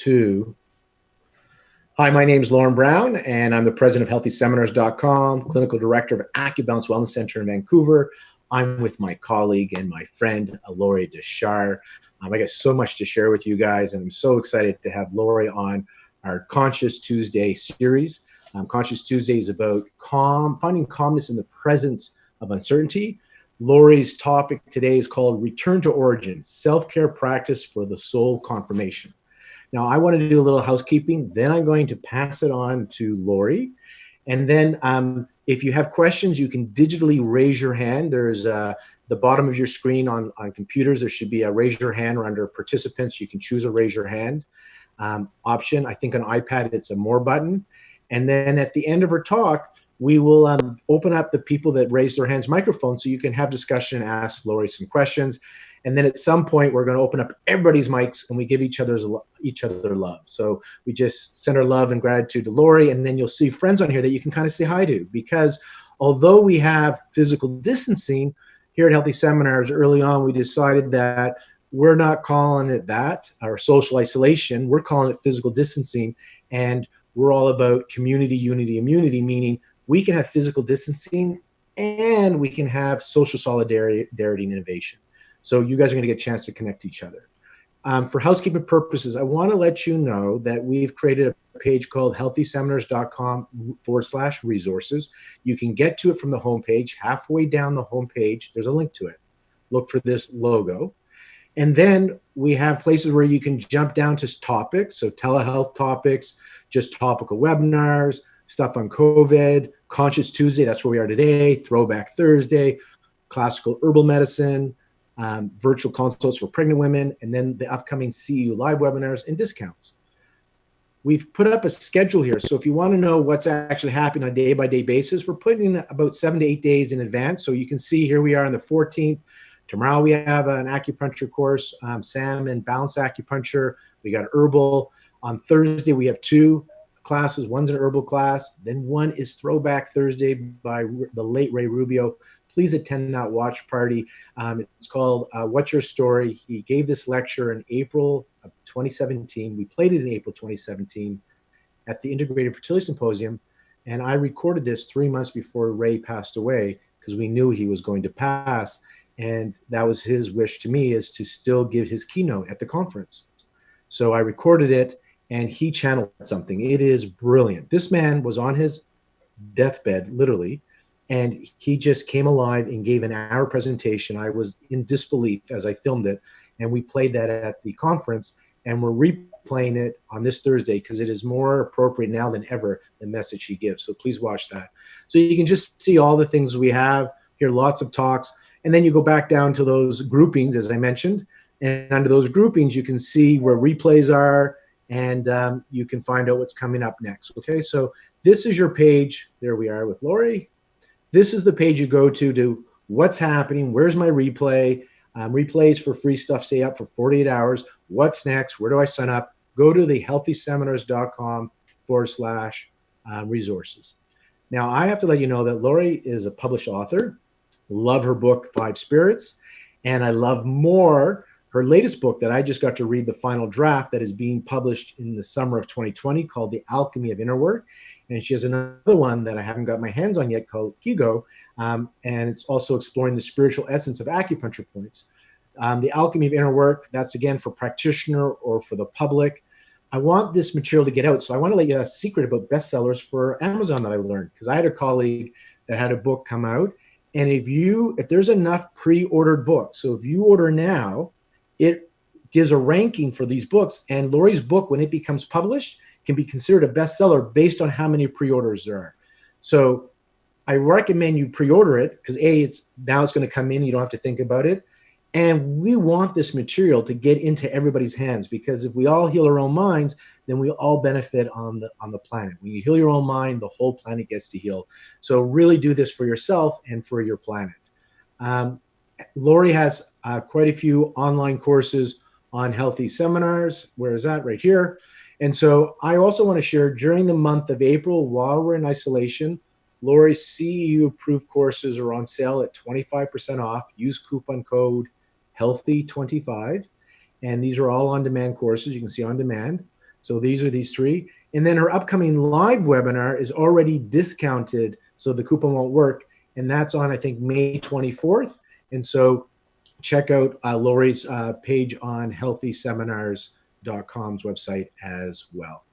2. Hi, my name is Lorne Brown, and I'm the president of HealthySeminars.com, clinical director of AcuBalance Wellness Center in Vancouver. I'm with my colleague and my friend, Lorie Dechar. I got so much to share with you guys, and I'm so excited to have Lorie on our Conscious Tuesday series. Conscious Tuesday is about finding calmness in the presence of uncertainty. Lorie's topic today is called Return to Origin, Self-Care Practice for the Soul Confirmation. Now, I want to do a little housekeeping, then I'm going to pass it on to Lorie. And then if you have questions, you can digitally raise your hand. There's the bottom of your screen on computers, there should be a raise your hand, or under participants, you can choose a raise your hand option. I think on iPad, it's a more button. And then at the end of her talk, we will open up the people that raise their hands microphone so you can have discussion and ask Lorie some questions. And then at some point, we're going to open up everybody's mics and we give each other love. So we just send our love and gratitude to Lorie, and then you'll see friends on here that you can kind of say hi to. Because although we have physical distancing here at Healthy Seminars, early on we decided that we're not calling it that, or social isolation. We're calling it physical distancing, and we're all about community, unity, immunity, meaning we can have physical distancing and we can have social solidarity and innovation. So you guys are going to get a chance to connect to each other. For housekeeping purposes, I want to let you know that we've created a page called healthyseminars.com/resources. You can get to it from the homepage. Halfway down the homepage, there's a link to it. Look for this logo. And then we have places where you can jump down to topics. So telehealth topics, just topical webinars, stuff on COVID, Conscious Tuesday, that's where we are today, Throwback Thursday, classical herbal medicine, virtual consults for pregnant women, and then the upcoming CEU live webinars and discounts. We've put up a schedule here. So if you want to know what's actually happening on a day-by-day basis, we're putting in about 7 to 8 days in advance. So you can see here we are on the 14th. Tomorrow we have an acupuncture course, Sam and Balance Acupuncture. We got herbal. On Thursday we have 2 classes. One's an herbal class. Then one is Throwback Thursday by the late Ray Rubio. Please attend that watch party. It's called What's Your Story? He gave this lecture in April of 2017. We played it in April 2017 at the Integrated Fertility Symposium. And I recorded this 3 months before Ray passed away because we knew he was going to pass. And that was his wish to me, is to still give his keynote at the conference. So I recorded it and he channeled something. It is brilliant. This man was on his deathbed, literally, and he just came alive and gave an hour presentation. I was in disbelief as I filmed it, and we played that at the conference, and we're replaying it on this Thursday because it is more appropriate now than ever, the message he gives. So please watch that. So you can just see all the things we have, hear lots of talks, and then you go back down to those groupings, as I mentioned, and under those groupings, you can see where replays are, and you can find out what's coming up next. Okay, so this is your page. There we are with Lorie. This is the page you go to what's happening, where's my replay, replays for free stuff, stay up for 48 hours, what's next, where do I sign up? Go to the healthyseminars.com/resources. Now, I have to let you know that Lorie is a published author. Love her book, 5 Spirits, and I love more her latest book that I just got to read the final draft that is being published in the summer of 2020 called The Alchemy of Inner Work. And she has another one that I haven't got my hands on yet called Kigo. And it's also exploring the spiritual essence of acupuncture points. The Alchemy of Inner Work, that's again for practitioner or for the public. I want this material to get out. So I want to let you a secret about bestsellers for Amazon that I learned, because I had a colleague that had a book come out. And if there's enough pre-ordered books, so if you order now, it gives a ranking for these books, and Lorie's book, when it becomes published, can be considered a bestseller based on how many pre-orders there are. So I recommend you pre-order it because it's going to come in. You don't have to think about it. And we want this material to get into everybody's hands, because if we all heal our own minds, then we all benefit on the planet. When you heal your own mind, the whole planet gets to heal. So really do this for yourself and for your planet. Lorie has quite a few online courses on healthy seminars. Where is that? Right here. And so I also want to share, during the month of April, while we're in isolation, Lorie's CEU approved courses are on sale at 25% off. Use coupon code HEALTHY25. And these are all on-demand courses. You can see on demand. So these are these three. And then her upcoming live webinar is already discounted, so the coupon won't work. And that's on, I think, May 24th. And so check out Lorie's page on healthyseminars.com's website as well.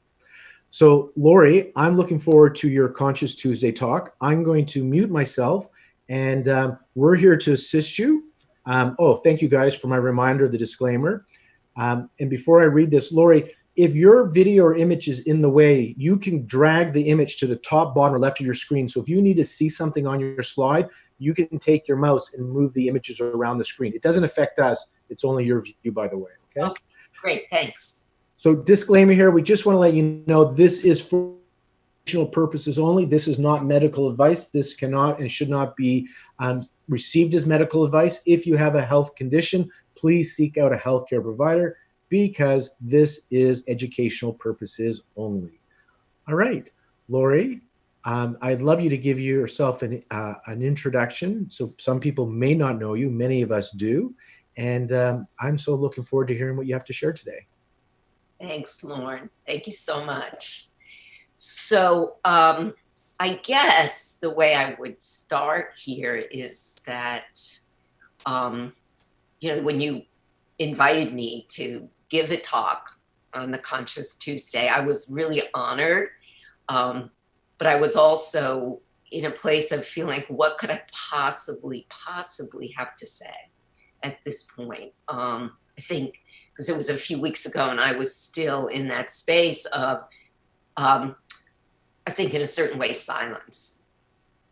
So, Lorie, I'm looking forward to your Conscious Tuesday talk. I'm going to mute myself, and we're here to assist you. Oh, thank you guys for my reminder, the disclaimer. And before I read this, Lorie, if your video or image is in the way, you can drag the image to the top, bottom, or left of your screen. So if you need to see something on your slide, you can take your mouse and move the images around the screen. It doesn't affect us. It's only your view, by the way. Okay? Okay, great, thanks. So disclaimer here, we just want to let you know this is for educational purposes only. This is not medical advice. This cannot and should not be received as medical advice. If you have a health condition, please seek out a healthcare provider, because this is educational purposes only. All right, Lorie, I'd love you to give yourself an introduction. So some people may not know you, many of us do. And I'm so looking forward to hearing what you have to share today. Thanks, Lorne. Thank you so much. So I guess the way I would start here is that, you know, when you invited me to give a talk on the Conscious Tuesday, I was really honored. But I was also in a place of feeling like, what could I possibly have to say at this point? I think because it was a few weeks ago and I was still in that space of, I think in a certain way, silence.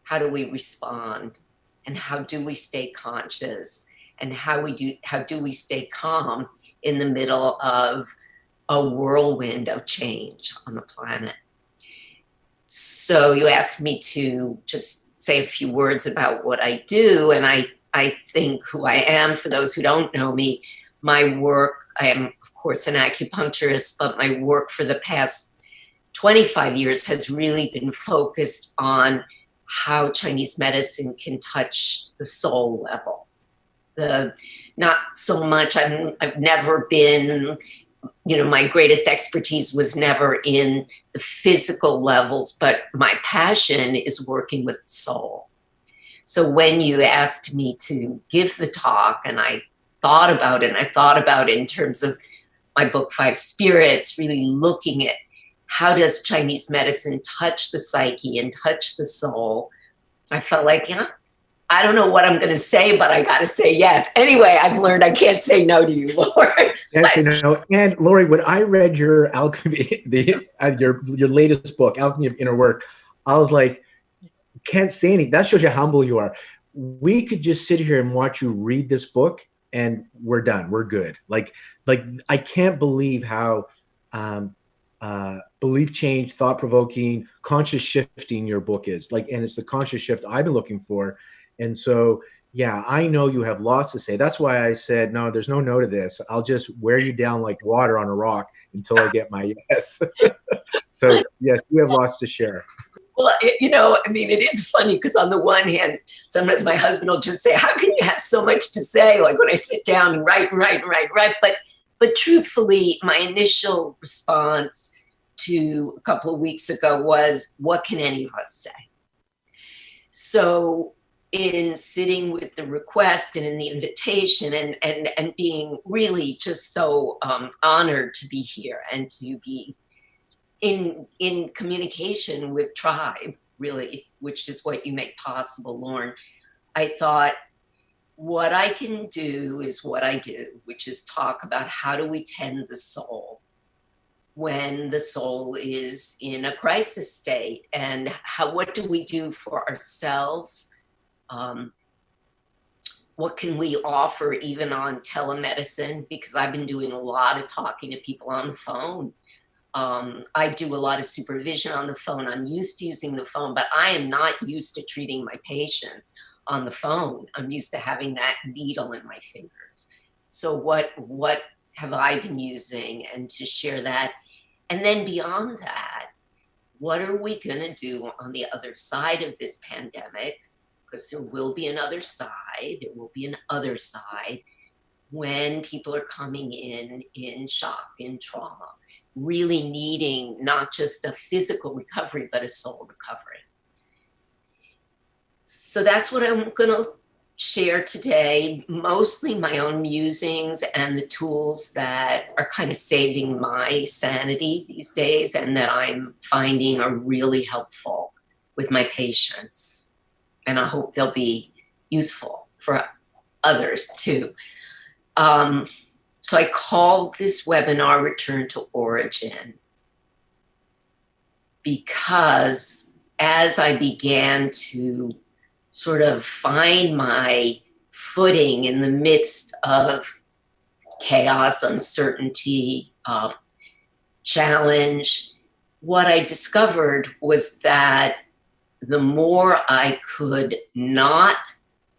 How do we respond? And how do we stay conscious? And how do we stay calm in the middle of a whirlwind of change on the planet? So you asked me to just say a few words about what I do. And I think who I am, for those who don't know me, my work, I am, of course, an acupuncturist, but my work for the past 25 years has really been focused on how Chinese medicine can touch the soul level. Not so much, I've never been, you know, my greatest expertise was never in the physical levels, but my passion is working with the soul. So when you asked me to give the talk, and I thought about it, and I thought about it in terms of my book, Five Spirits, really looking at how does Chinese medicine touch the psyche and touch the soul, I felt like, yeah, I don't know what I'm going to say, but I got to say yes. Anyway, I've learned I can't say no to you, Lord. Yes, you know. And Lorie, when I read your alchemy, your latest book, Alchemy of Inner Work, I was like, can't say anything. That shows you how humble you are. We could just sit here and watch you read this book, and we're done. We're good. Like I can't believe how belief change, thought provoking, conscious shifting your book is. Like, and it's the conscious shift I've been looking for. And so, yeah, I know you have lots to say. That's why I said, no, there's no no to this. I'll just wear you down like water on a rock until I get my yes. So, yes, you have lots to share. Well, you know, I mean, it is funny because on the one hand, sometimes my husband will just say, how can you have so much to say? Like when I sit down and write. But truthfully, my initial response to a couple of weeks ago was, what can any of us say? So in sitting with the request and in the invitation and being really just so honored to be here and to be in communication with tribe, really, which is what you make possible, Lorne, I thought what I can do is what I do, which is talk about how do we tend the soul when the soul is in a crisis state, and what do we do for ourselves? What can we offer even on telemedicine? Because I've been doing a lot of talking to people on the phone. I do a lot of supervision on the phone. I'm used to using the phone, but I am not used to treating my patients on the phone. I'm used to having that needle in my fingers. So what have I been using, and to share that? And then beyond that, what are we going to do on the other side of this pandemic? Because there will be another side. There will be an other side when people are coming in shock, in trauma, really needing not just a physical recovery, but a soul recovery. So that's what I'm going to share today, mostly my own musings and the tools that are kind of saving my sanity these days and that I'm finding are really helpful with my patients. And I hope they'll be useful for others too. So I called this webinar Return to Origin because as I began to sort of find my footing in the midst of chaos, uncertainty, challenge, what I discovered was that the more I could not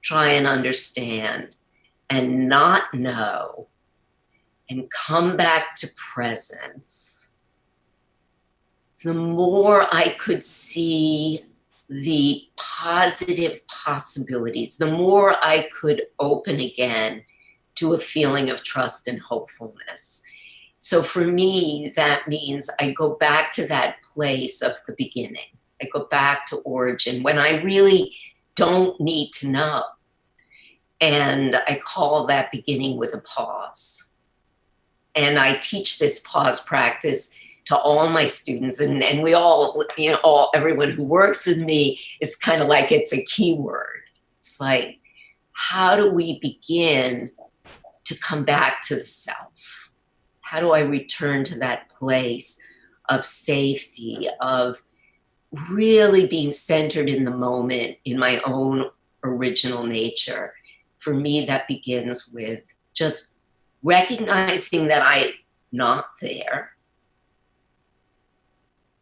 try and understand and not know and come back to presence, the more I could see the positive possibilities, the more I could open again to a feeling of trust and hopefulness. So for me, that means I go back to that place of the beginning. I go back to origin when I really don't need to know. And I call that beginning with a pause. And I teach this pause practice to all my students, and we all, everyone who works with me is kind of like it's a keyword. It's like, how do we begin to come back to the self? How do I return to that place of safety, of really being centered in the moment, in my own original nature? For me, that begins with just recognizing that I'm not there,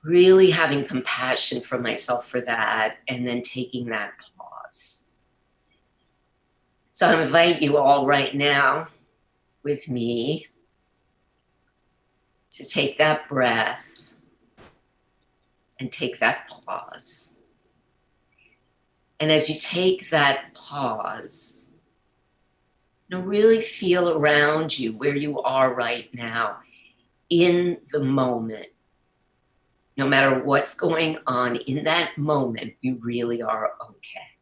really having compassion for myself for that, and then taking that pause. So I invite you all right now with me to take that breath and take that pause. And as you take that pause, really feel around you where you are right now in the moment. No matter what's going on in that moment, you really are okay.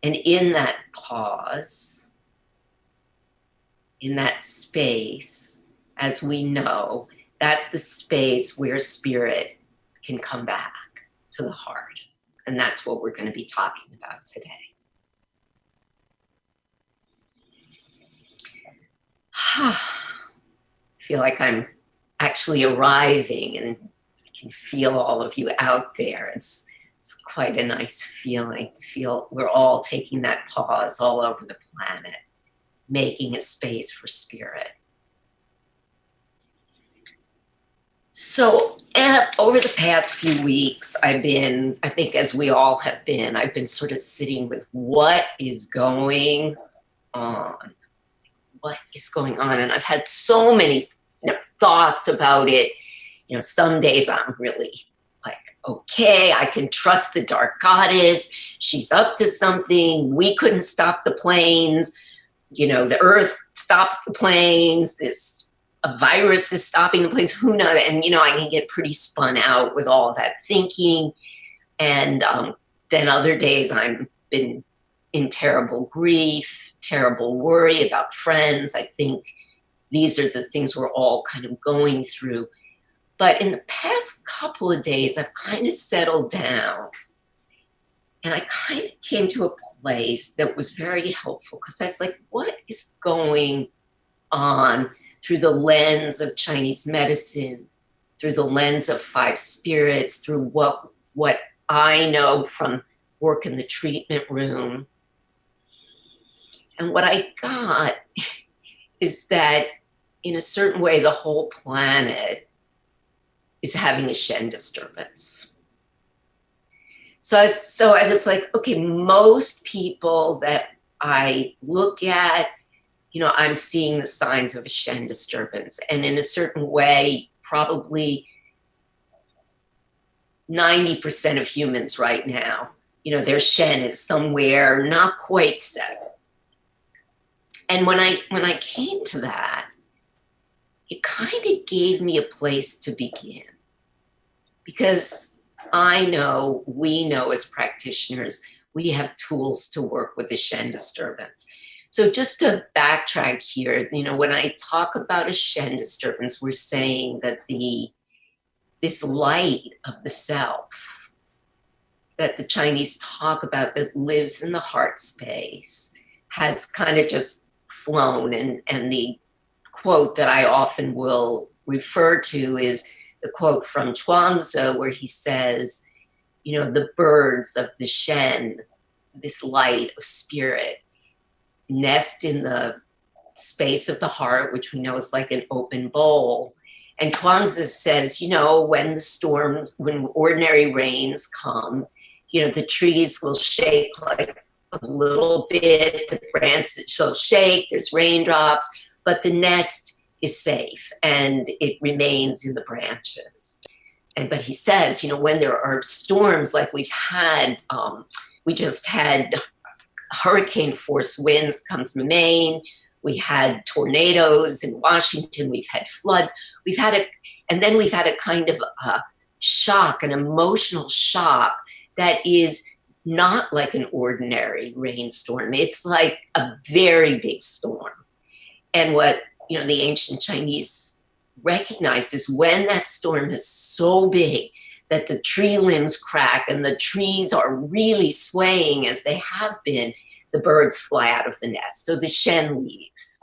And in that pause, in that space, as we know, that's the space where spirit can come back to the heart. And that's what we're going to be talking about today. I feel like I'm actually arriving and I can feel all of you out there. It's quite a nice feeling to feel we're all taking that pause all over the planet, making a space for spirit. So over the past few weeks, I've been, I think as we all have been, I've been sort of sitting with what is going on. What is going on? And I've had so many thoughts about it. Some days I'm really like, okay, I can trust the dark goddess. She's up to something. We couldn't stop the planes. The earth stops the planes. A virus is stopping the planes. Who knows? And, I can get pretty spun out with all that thinking. And then other days I've been in terrible grief, terrible worry about friends. I think these are the things we're all kind of going through. But in the past couple of days, I've kind of settled down. And I kind of came to a place that was very helpful because I was like, what is going on through the lens of Chinese medicine, through the lens of five spirits, through what I know from work in the treatment room. And what I got is that in a certain way, the whole planet is having a Shen disturbance. So I was like, okay, most people that I look at, I'm seeing the signs of a Shen disturbance. And in a certain way, probably 90% of humans right now, their Shen is somewhere not quite settled. And when I came to that, it kind of gave me a place to begin. Because I know, we know as practitioners, we have tools to work with the Shen disturbance. So just to backtrack here, when I talk about a Shen disturbance, we're saying that this light of the self that the Chinese talk about that lives in the heart space has kind of just flown. And the quote that I often will refer to is the quote from Chuangzi, where he says, the birds of the Shen, this light of spirit, nest in the space of the heart, which we know is like an open bowl. And Chuangzi says, when ordinary rains come, the trees will shake like a little bit, the branches will shake, there's raindrops, but the nest is safe and it remains in the branches. But he says, when there are storms like we've had, we just had hurricane force winds come from Maine, we had tornadoes in Washington, we've had floods, and then we've had a kind of shock, an emotional shock that is not like an ordinary rainstorm. It's like a very big storm. And what the ancient Chinese recognized is when that storm is so big that the tree limbs crack and the trees are really swaying as they have been, the birds fly out of the nest. So the Shen leaves.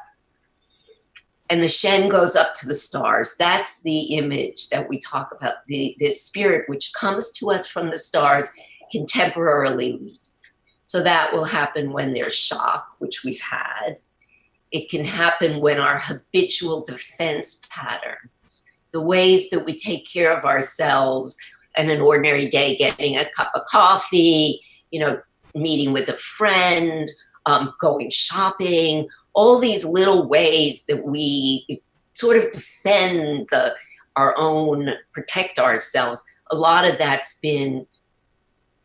And the Shen goes up to the stars. That's the image that we talk about. This spirit which comes to us from the stars can temporarily leave. So that will happen when there's shock, which we've had. It can happen when our habitual defense patterns, the ways that we take care of ourselves on an ordinary day, getting a cup of coffee, meeting with a friend, going shopping, all these little ways that we sort of defend protect ourselves. A lot of that's been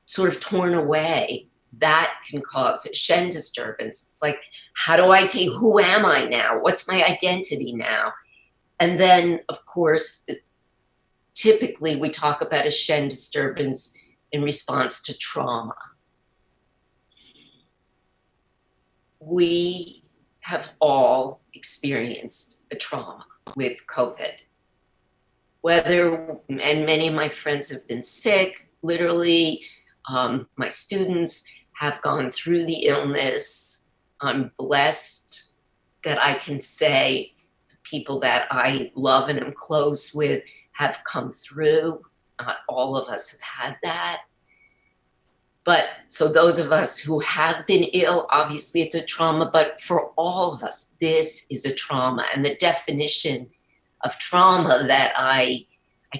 sort of torn away. That can cause a Shen disturbance. It's like, who am I now? What's my identity now? And then, of course, typically we talk about a Shen disturbance in response to trauma. We have all experienced a trauma with COVID. And many of my friends have been sick, literally. My students have gone through the illness. I'm blessed that I can say the people that I love and am close with have come through. Not all of us have had that. But so those of us who have been ill, obviously it's a trauma, but for all of us, this is a trauma. And the definition of trauma that I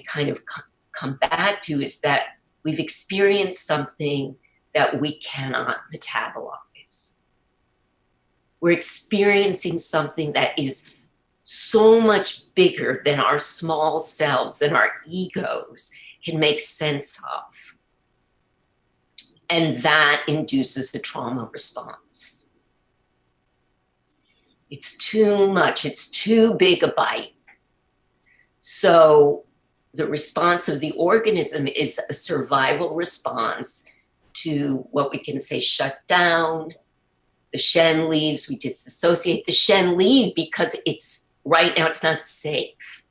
kind of come back to is that we've experienced something that we cannot metabolize. We're experiencing something that is so much bigger than our small selves, than our egos can make sense of. And that induces a trauma response. It's too much, it's too big a bite. So the response of the organism is a survival response to what we can say shut down. The Shen leaves, we disassociate. The Shen leave because right now it's not safe.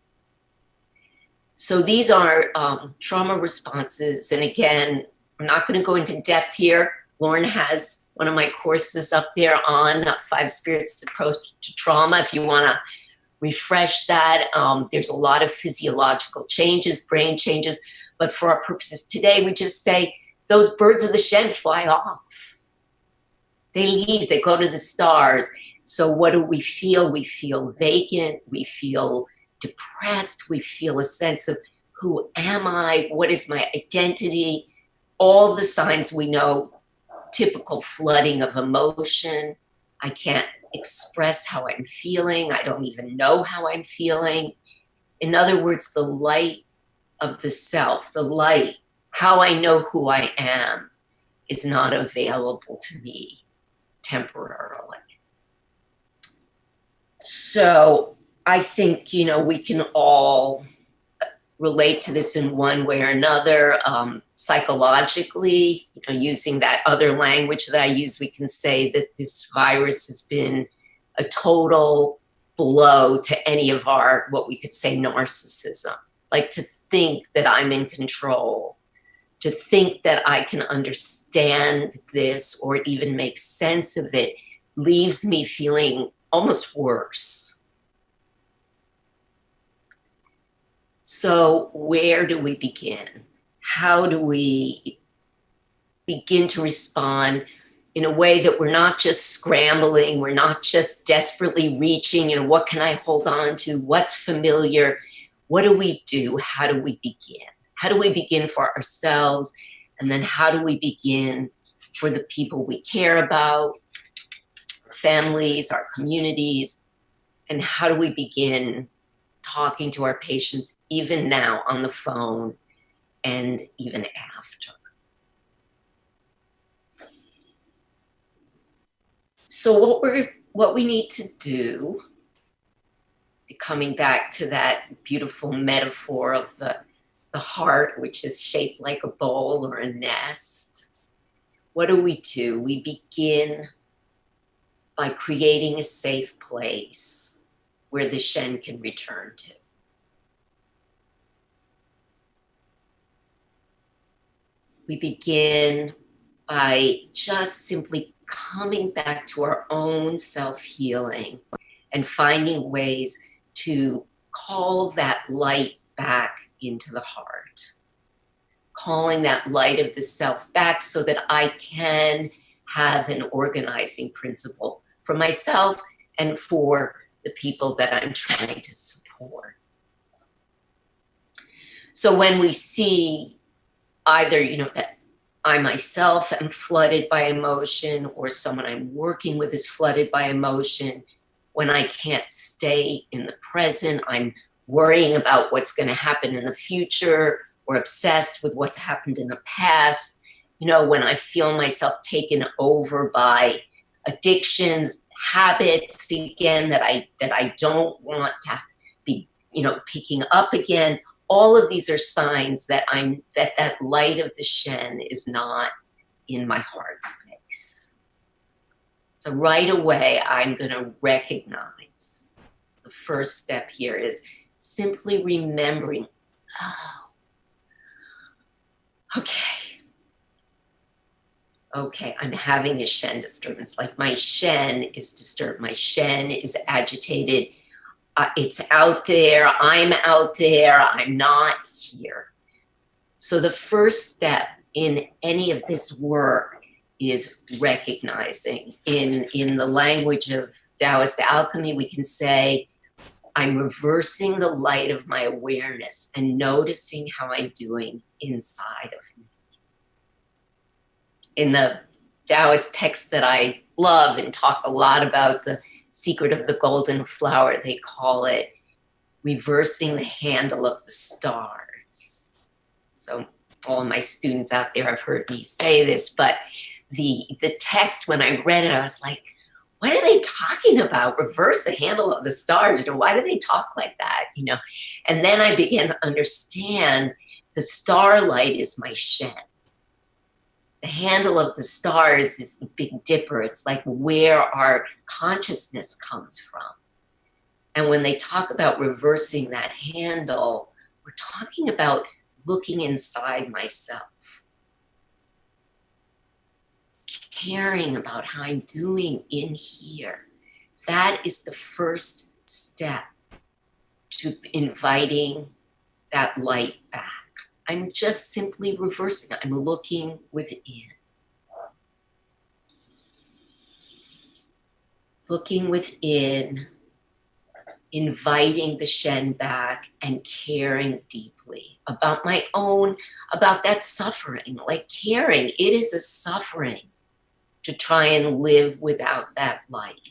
So these are trauma responses. And again, I'm not going to go into depth here. Lorne has one of my courses up there on 5 Spirits Approach to Trauma. If you want to refresh that, there's a lot of physiological changes, brain changes. But for our purposes today, we just say those birds of the Shen fly off. They leave, they go to the stars. So what do we feel? We feel vacant. We feel depressed. We feel a sense of who am I? What is my identity? All the signs we know, typical flooding of emotion. I can't express how I'm feeling. I don't even know how I'm feeling. In other words, the light of the self, the light, how I know who I am, is not available to me temporarily. So I think, you know, we can all relate to this in one way or another. Psychologically, you know, using that other language that I use, we can say that this virus has been a total blow to any of our, what we could say, narcissism. Like, to think that I'm in control, to think that I can understand this or even make sense of it, leaves me feeling almost worse. So where do we begin? How do we begin to respond in a way that we're not just scrambling, we're not just desperately reaching, you know, what can I hold on to? What's familiar? What do we do? How do we begin? How do we begin for ourselves? And then how do we begin for the people we care about, our families, our communities? And how do we begin talking to our patients even now on the phone and even after? So what we need to do, coming back to that beautiful metaphor of the heart, which is shaped like a bowl or a nest, what do? We begin by creating a safe place where the Shen can return to. We begin by just simply coming back to our own self-healing and finding ways to call that light back into the heart. Calling that light of the self back so that I can have an organizing principle for myself and for the people that I'm trying to support. So when we see either, you know, that I myself am flooded by emotion or someone I'm working with is flooded by emotion, when I can't stay in the present, I'm worrying about what's going to happen in the future or obsessed with what's happened in the past, you know, when I feel myself taken over by addictions, habits again that I don't want to be, you know, picking up again. All of these are signs that that light of the Shen is not in my heart space. So right away, I'm going to recognize the first step here is simply remembering, oh, okay, I'm having a Shen disturbance. Like, my Shen is disturbed. My Shen is agitated. It's out there. I'm out there. I'm not here. So the first step in any of this work is recognizing. In the language of Taoist alchemy, we can say, I'm reversing the light of my awareness and noticing how I'm doing inside of me. In the Taoist text that I love and talk a lot about, the secret of the golden flower, they call it reversing the handle of the stars. So all of my students out there have heard me say this, but the text, when I read it, I was like, what are they talking about? Reverse the handle of the stars. You know, why do they talk like that? You know, and then I began to understand the starlight is my Shen. The handle of the stars is the Big Dipper. It's like where our consciousness comes from. And when they talk about reversing that handle, we're talking about looking inside myself, caring about how I'm doing in here. That is the first step to inviting that light back. I'm just simply reversing it. I'm looking within. Looking within, inviting the Shen back and caring deeply about my own, about that suffering, like caring. It is a suffering to try and live without that light.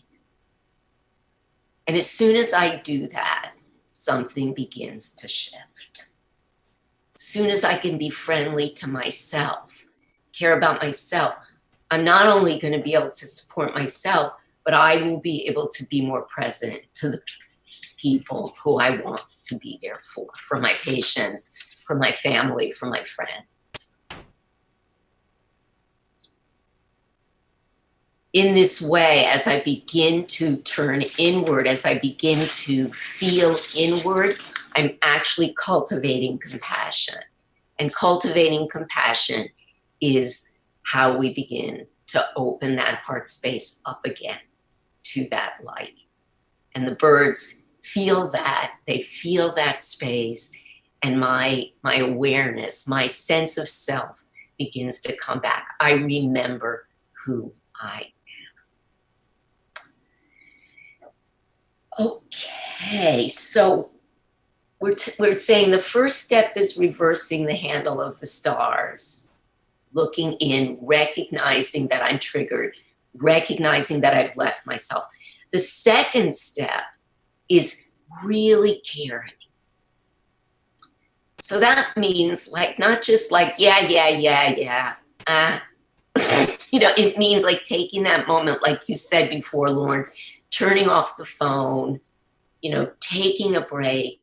And as soon as I do that, something begins to shift. As soon as I can be friendly to myself, care about myself, I'm not only going to be able to support myself, but I will be able to be more present to the people who I want to be there for my patients, for my family, for my friends. In this way, as I begin to turn inward, as I begin to feel inward, I'm actually cultivating compassion. And cultivating compassion is how we begin to open that heart space up again to that light. And the birds feel that, they feel that space, and my awareness, my sense of self begins to come back. I remember who I am. Okay, so we're saying the first step is reversing the handle of the stars, looking in, recognizing that I'm triggered, recognizing that I've left myself. The second step is really caring. So that means like, not just like, yeah. It means like taking that moment, like you said before, Lorne, turning off the phone, taking a break,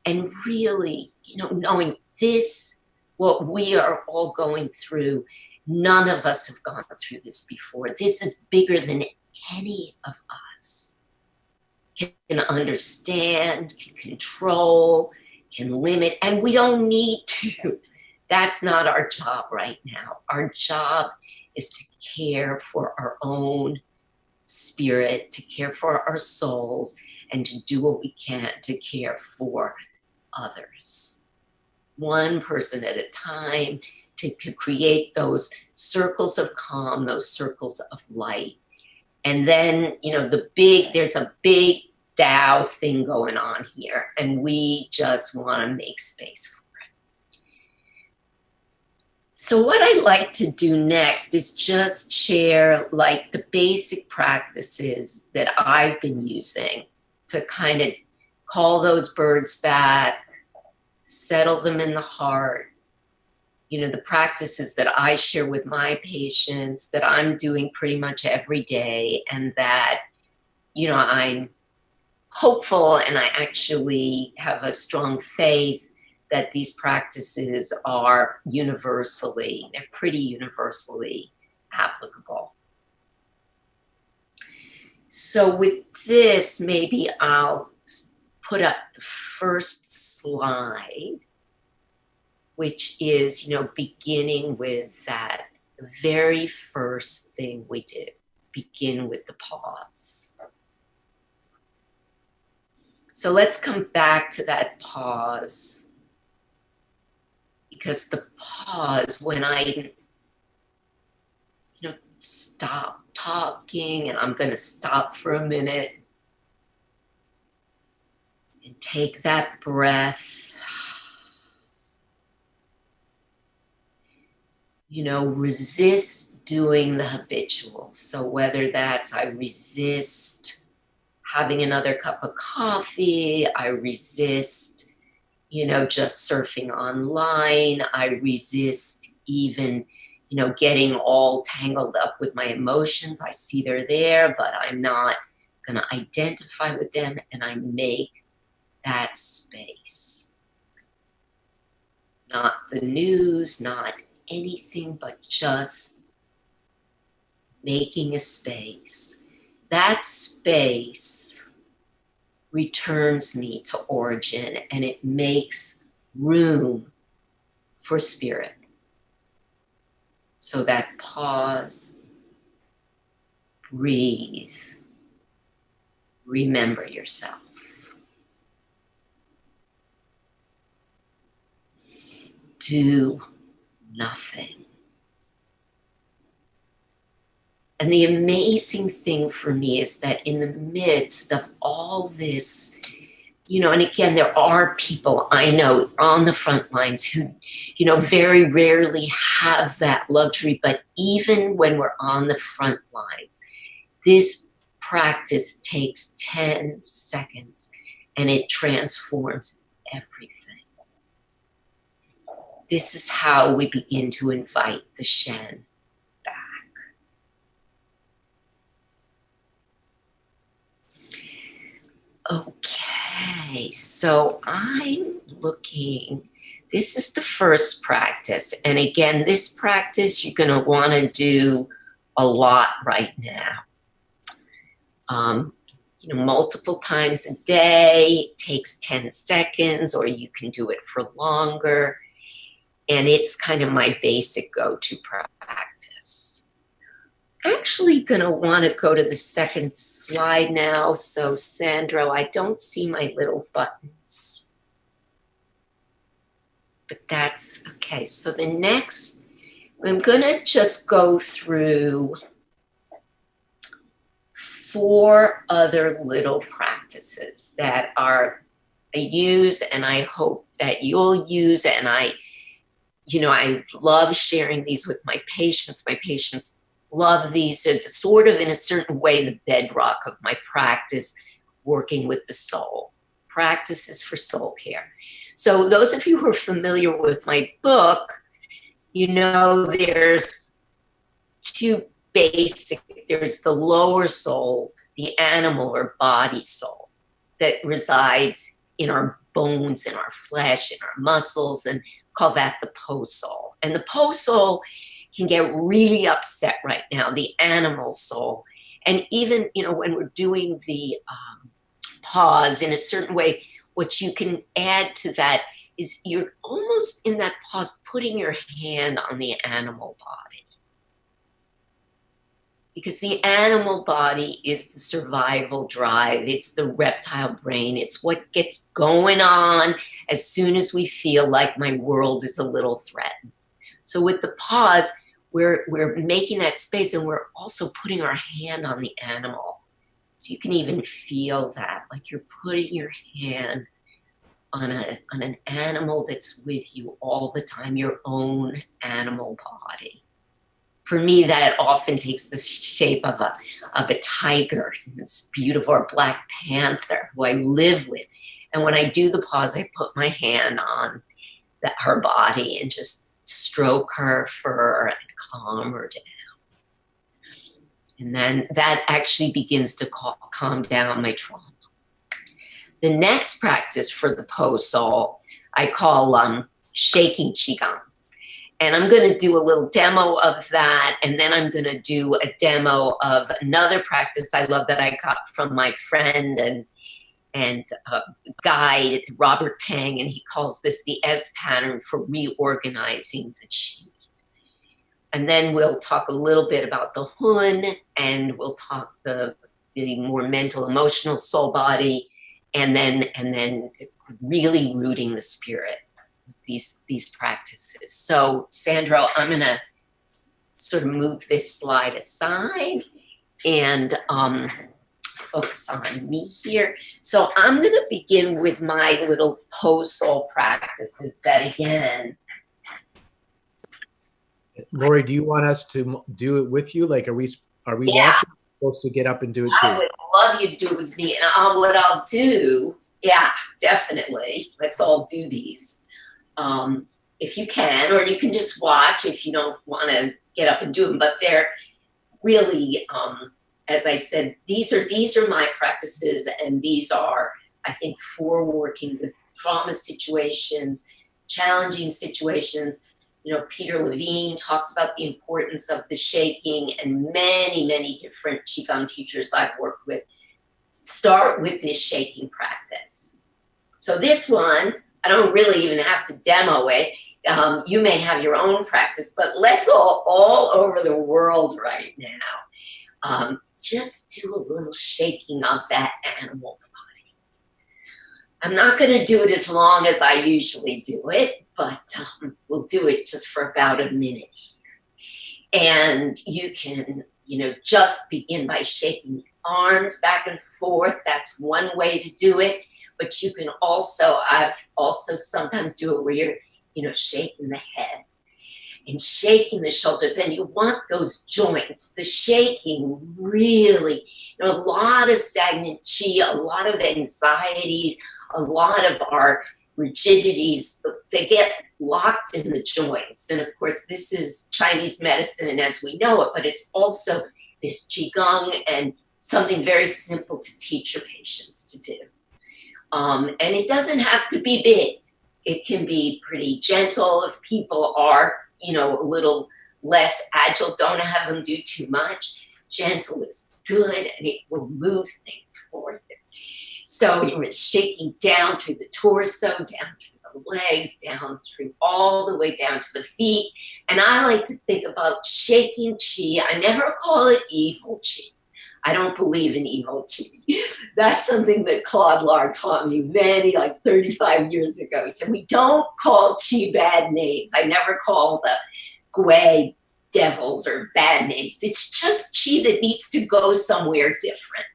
and really, knowing this, what we are all going through, none of us have gone through this before. This is bigger than any of us can understand, can control, can limit, and we don't need to. That's not our job right now. Our job is to care for our own spirit, to care for our souls, and to do what we can to care for others. One person at a time, to create those circles of calm, those circles of light. And then, there's a big Tao thing going on here, and we just want to make space for it. So what I like to do next is just share like the basic practices that I've been using to kind of call those birds back, settle them in the heart. The practices that I share with my patients that I'm doing pretty much every day, and that, I'm hopeful, and I actually have a strong faith that these practices are they're pretty universally applicable. So with this, maybe I'll put up the first slide, which is, beginning with that very first thing we did, begin with the pause. So let's come back to that pause, because the pause, when I, stop talking, and I'm going to stop for a minute and take that breath. Resist doing the habitual. So whether that's I resist having another cup of coffee, I resist, just surfing online, I resist even, getting all tangled up with my emotions. I see they're there, but I'm not going to identify with them, and I make that space. Not the news, not anything, but just making a space. That space returns me to origin, and it makes room for spirit. So that pause, breathe, remember yourself. Do nothing. And the amazing thing for me is that in the midst of all this, and again, there are people I know on the front lines who, very rarely have that luxury. But even when we're on the front lines, this practice takes 10 seconds and it transforms everything. This is how we begin to invite the Shen back. Okay. Okay, so I'm looking, this is the first practice. And again, this practice you're going to want to do a lot right now. Multiple times a day, it takes 10 seconds, or you can do it for longer. And it's kind of my basic go-to practice. Actually going to want to go to the second slide now. So Sandro, I don't see my little buttons. But that's okay. So the next, I'm going to just go through 4 other little practices that I use, and I hope that you'll use. And I love sharing these with my patients. My patients love these. They're sort of, in a certain way, the bedrock of my practice, working with the soul. Practices for soul care. So those of you who are familiar with my book, there's 2 basic. There's the lower soul, the animal or body soul that resides in our bones, in our flesh, in our muscles, and call that the post soul. And the post soul can get really upset right now, the animal soul. And even, when we're doing the pause in a certain way, what you can add to that is you're almost in that pause putting your hand on the animal body. Because the animal body is the survival drive. It's the reptile brain. It's what gets going on as soon as we feel like my world is a little threatened. So with the pause, we're making that space, and we're also putting our hand on the animal. So you can even feel that, like you're putting your hand on an animal that's with you all the time, your own animal body. For me, that often takes the shape of a tiger. It's beautiful, or a black panther who I live with. And when I do the pause, I put my hand on her body and just stroke her fur and calm her down. And then that actually begins to calm down my trauma. The next practice for the post soul, I call shaking Qigong. And I'm going to do a little demo of that. And then I'm going to do a demo of another practice I love that I got from my friend and guide, Robert Pang. And he calls this the S pattern for reorganizing the Qi. And then we'll talk a little bit about the Hun, and we'll talk the more mental, emotional soul body, and then really rooting the spirit. These practices. So Sandro, I'm gonna sort of move this slide aside and focus on me here. So I'm gonna begin with my little post soul practices that, again. Lorie, do you want us to do it with you? Like, are we watching? Supposed to get up and do it too? I would love you to do it with me. And what I'll do, yeah, definitely. Let's all do these. If you can, or you can just watch if you don't want to get up and do them. But they're really, as I said, these are my practices, and these are, I think, for working with trauma situations, challenging situations. Peter Levine talks about the importance of the shaking, and many, many different Qigong teachers I've worked with start with this shaking practice. So this one, I don't really even have to demo it. You may have your own practice, but let's all over the world right now, just do a little shaking of that animal body. I'm not going to do it as long as I usually do it, but we'll do it just for about a minute here. And you can, just begin by shaking the arms back and forth. That's one way to do it. But you can also, I've also sometimes do it where you're, shaking the head and shaking the shoulders. And you want those joints, the shaking really, a lot of stagnant Qi, a lot of anxieties, a lot of our rigidities, they get locked in the joints. And of course, this is Chinese medicine, and as we know it, but it's also this Qigong and something very simple to teach your patients to do. And it doesn't have to be big. It can be pretty gentle if people are, you know, a little less agile. Don't have them do too much. Gentle is good, and it will move things for you. So you're shaking down through the torso, down through the legs, down through all the way down to the feet. And I like to think about shaking chi. I never call it evil chi. I don't believe in evil chi. That's something that Claude Lard taught me many, like 35 years ago. He said, we don't call chi bad names. I never call the Gui devils or bad names. It's just chi that needs to go somewhere different,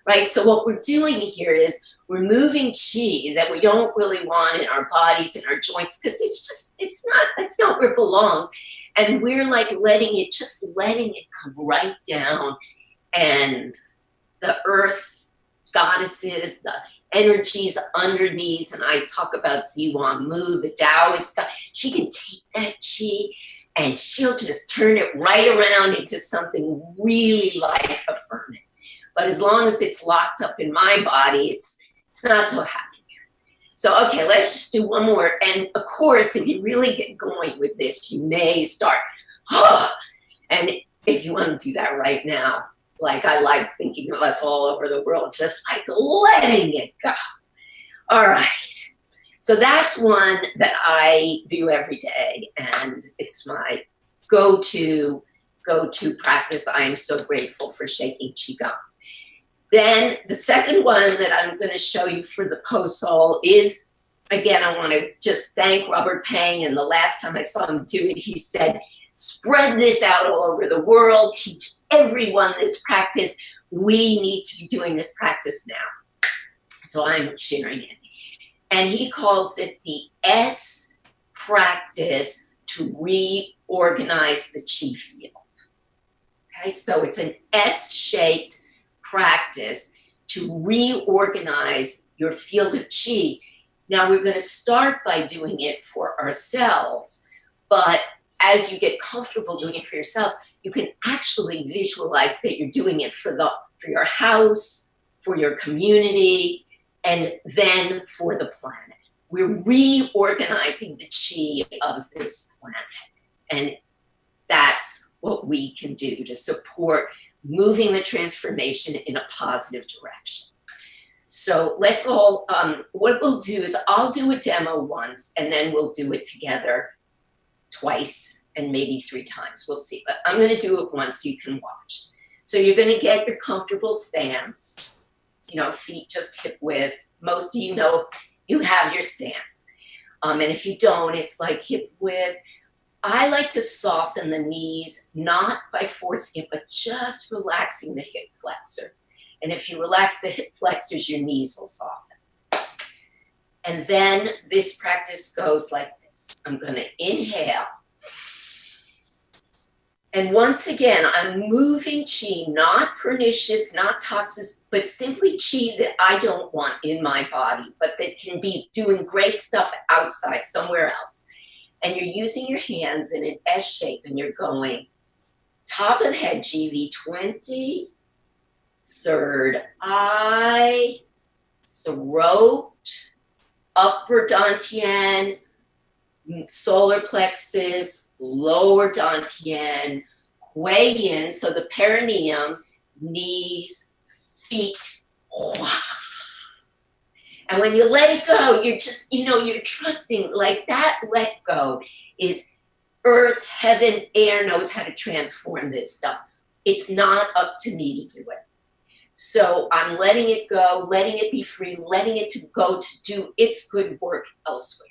right? So what we're doing here is we're moving chi that we don't really want in our bodies and our joints, because that's not where it belongs. And we're like letting it come right down. And the earth goddesses, the energies underneath, and I talk about Ziwan Mu, the Taoist god, she can take that chi and she'll just turn it right around into something really life affirming. But as long as it's locked up in my body, it's not so happy here. So, okay, let's just do one more. And of course, if you really get going with this, you may start, and if you want to do that right now, like I like thinking of us all over the world, just like letting it go. All right. So that's one that I do every day, and it's my go-to practice. I am so grateful for shaking Qigong. Then the second one that I'm going to show you for the post-sol is, again, I want to just thank Robert Pang. And the last time I saw him do it, he said, spread this out all over the world, teach everyone this practice. We need to be doing this practice now. So I'm sharing it. And he calls it the S practice to reorganize the chi field. Okay, so it's an S-shaped practice to reorganize your field of chi. Now we're going to start by doing it for ourselves, but as you get comfortable doing it for yourself, you can actually visualize that you're doing it for your house, for your community, and then for the planet. We're reorganizing the chi of this planet. And that's what we can do to support moving the transformation in a positive direction. So let's all, what we'll do is I'll do a demo once, and then we'll do it together twice and maybe 3 times. We'll see. But I'm going to do it once so you can watch. So you're going to get your comfortable stance, you know, feet just hip width. Most of you know you have your stance. And if you don't, it's like hip width. I like to soften the knees, not by forcing it, but just relaxing the hip flexors. And if you relax the hip flexors, your knees will soften. And then this practice goes like this. I'm going to inhale. And once again, I'm moving chi, not pernicious, not toxic, but simply chi that I don't want in my body, but that can be doing great stuff outside, somewhere else. And you're using your hands in an S shape, and you're going top of the head, GV20, third eye, throat, upper dantian, solar plexus, lower dantian, Hui-yin, so the perineum, knees, feet. And when you let it go, you're just, you know, you're trusting, like that let go is earth, heaven, air knows how to transform this stuff. It's not up to me to do it. So I'm letting it go, letting it be free, letting it to go to do its good work elsewhere.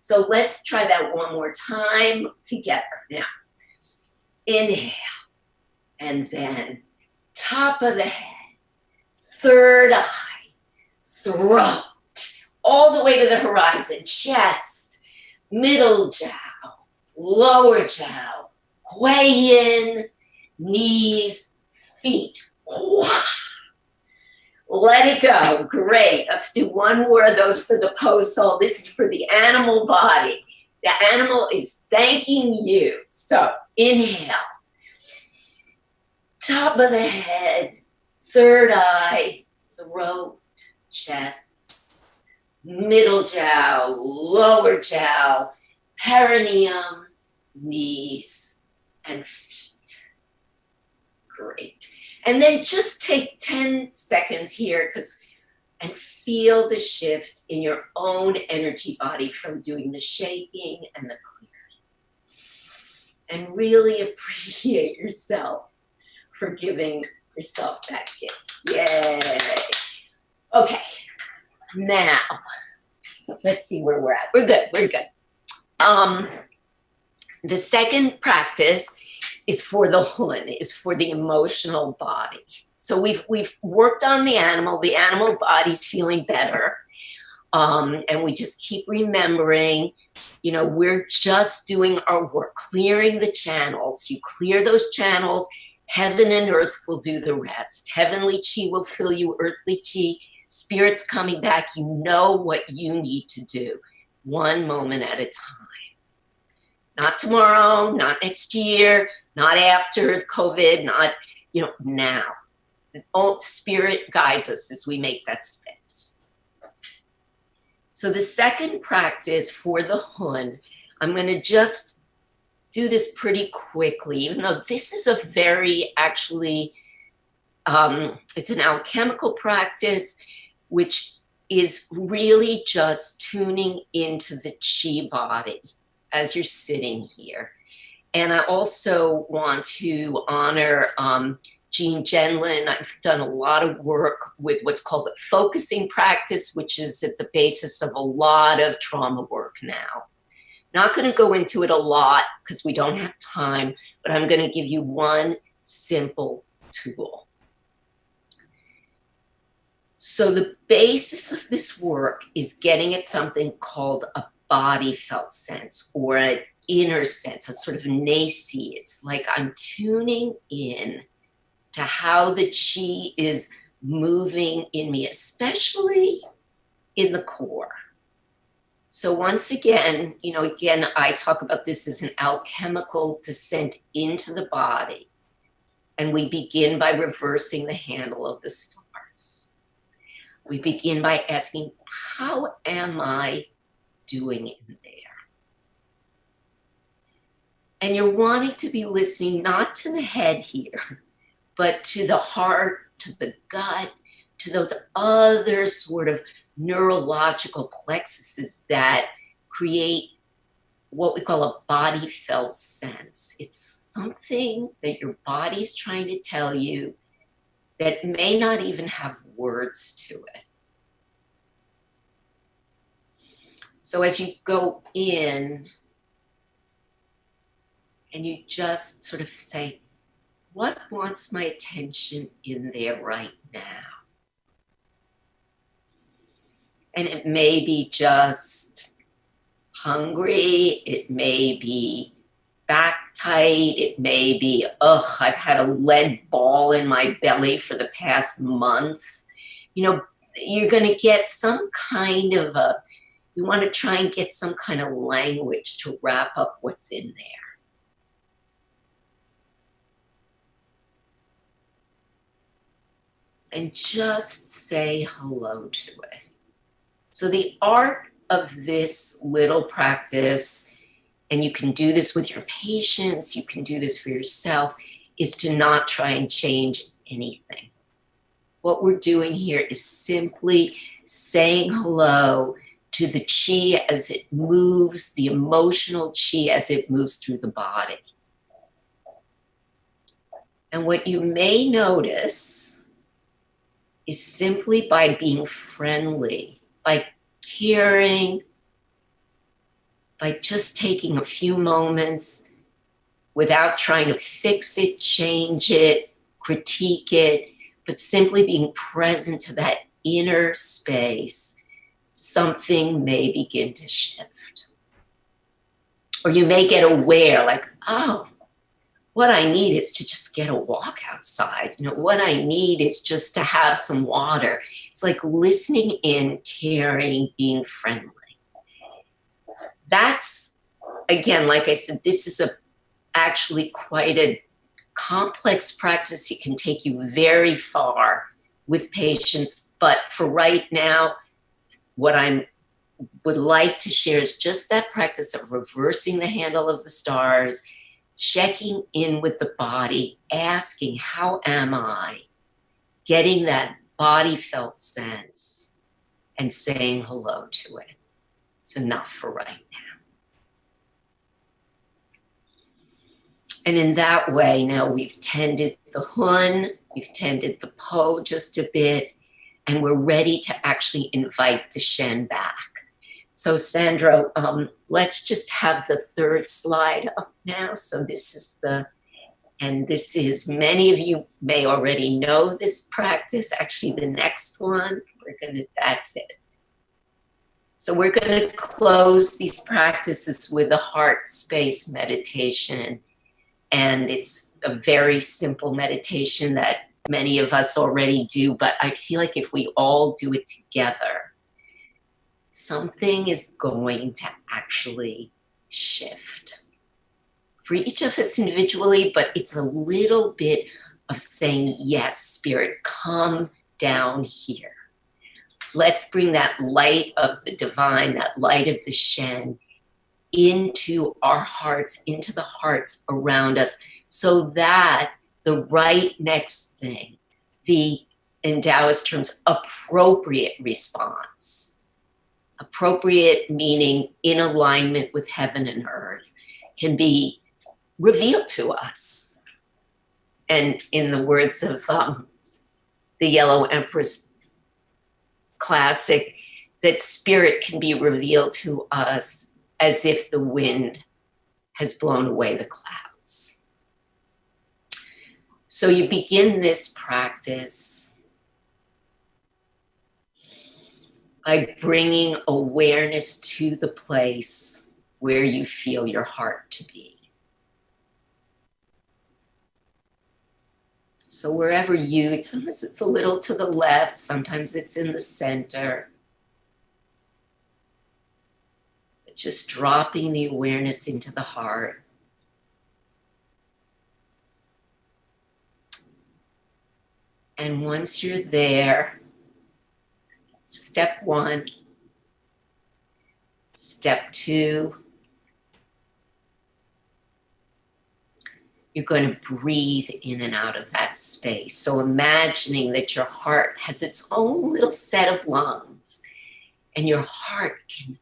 So let's try that one more time together. Now, inhale, and then top of the head, third eye, throat, all the way to the horizon, chest, middle jiao, lower jiao, Hui-yin, knees, feet. Let it go. Great. Let's do one more of those for the post-sol. This is for the animal body. The animal is thanking you. So inhale. Top of the head, third eye, throat, chest. middle jowl, lower jowl, perineum, knees, and feet. Great. And then just take 10 seconds here and feel the shift in your own energy body from doing the shaking and the clearing. And really appreciate yourself for giving yourself that gift. Yay. Okay, now, let's see where we're at. We're good, we're good. The second practice is for the hun, is for the emotional body. So we've worked on the animal body's feeling better. And we just keep remembering, you know, we're just doing our work, clearing the channels. You clear those channels, heaven and earth will do the rest. Heavenly chi will fill you, earthly chi, spirit's coming back. You know what you need to do, one moment at a time. Not tomorrow, not next year, not after COVID, not, you know, now. The spirit guides us as we make that space. So the second practice for the hun, I'm going to just do this pretty quickly, even though this is a very, actually, it's an alchemical practice, which is really just tuning into the chi body as you're sitting here. And I also want to honor Jean Genlin. I've done a lot of work with what's called a focusing practice, which is at the basis of a lot of trauma work now. Not going to go into it a lot because we don't have time, but I'm going to give you one simple tool. So the basis of this work is getting at something called a body felt sense or an inner sense, a sort of nasi. It's like I'm tuning in to how the chi is moving in me, especially in the core. So once again, you know, again, I talk about this as an alchemical descent into the body. And we begin by reversing the handle of the stars. We begin by asking, how am I doing in there? And you're wanting to be listening not to the head here, but to the heart, to the gut, to those other sort of neurological plexuses that create what we call a body felt sense. It's something that your body's trying to tell you that may not even have words to it. So as you go in and you just sort of say, what wants my attention in there right now? And it may be just hungry, it may be back tight, it may be, I've had a lead ball in my belly for the past month. You know, you're gonna get some kind of you wanna try and get some kind of language to wrap up what's in there. And just say hello to it. So the art of this little practice, and you can do this with your patients, you can do this for yourself, is to not try and change anything. What we're doing here is simply saying hello to the chi as it moves, the emotional chi as it moves through the body. And what you may notice is simply by being friendly, by caring, by just taking a few moments without trying to fix it, change it, critique it, but simply being present to that inner space, something may begin to shift. Or you may get aware, like, oh, what I need is to just get a walk outside. You know, what I need is just to have some water. It's like listening in, caring, being friendly. That's, again, like I said, this is actually quite a complex practice. It can take you very far with patients, but for right now, what I would like to share is just that practice of reversing the handle of the stars, checking in with the body, asking, how am I? Getting that body felt sense and saying hello to it. It's enough for right now. And in that way, now we've tended the hun, we've tended the po just a bit, and we're ready to actually invite the shen back. So Sandro, let's just have the third slide up now. So this is, many of you may already know this practice. Actually, the next one, that's it. So we're gonna close these practices with a heart space meditation. And it's a very simple meditation that many of us already do, but I feel like if we all do it together, something is going to actually shift. For each of us individually, but it's a little bit of saying, yes, Spirit, come down here. Let's bring that light of the divine, that light of the Shen, into our hearts, into the hearts around us, so that the right next thing, the, in Taoist terms, appropriate response, appropriate meaning in alignment with heaven and earth, can be revealed to us. And in the words of the Yellow Empress classic, that spirit can be revealed to us as if the wind has blown away the clouds. So you begin this practice by bringing awareness to the place where you feel your heart to be. So wherever sometimes it's a little to the left, sometimes it's in the center. Just dropping the awareness into the heart. And once you're there, step 1, step 2, you're going to breathe in and out of that space. So imagining that your heart has its own little set of lungs, and your heart can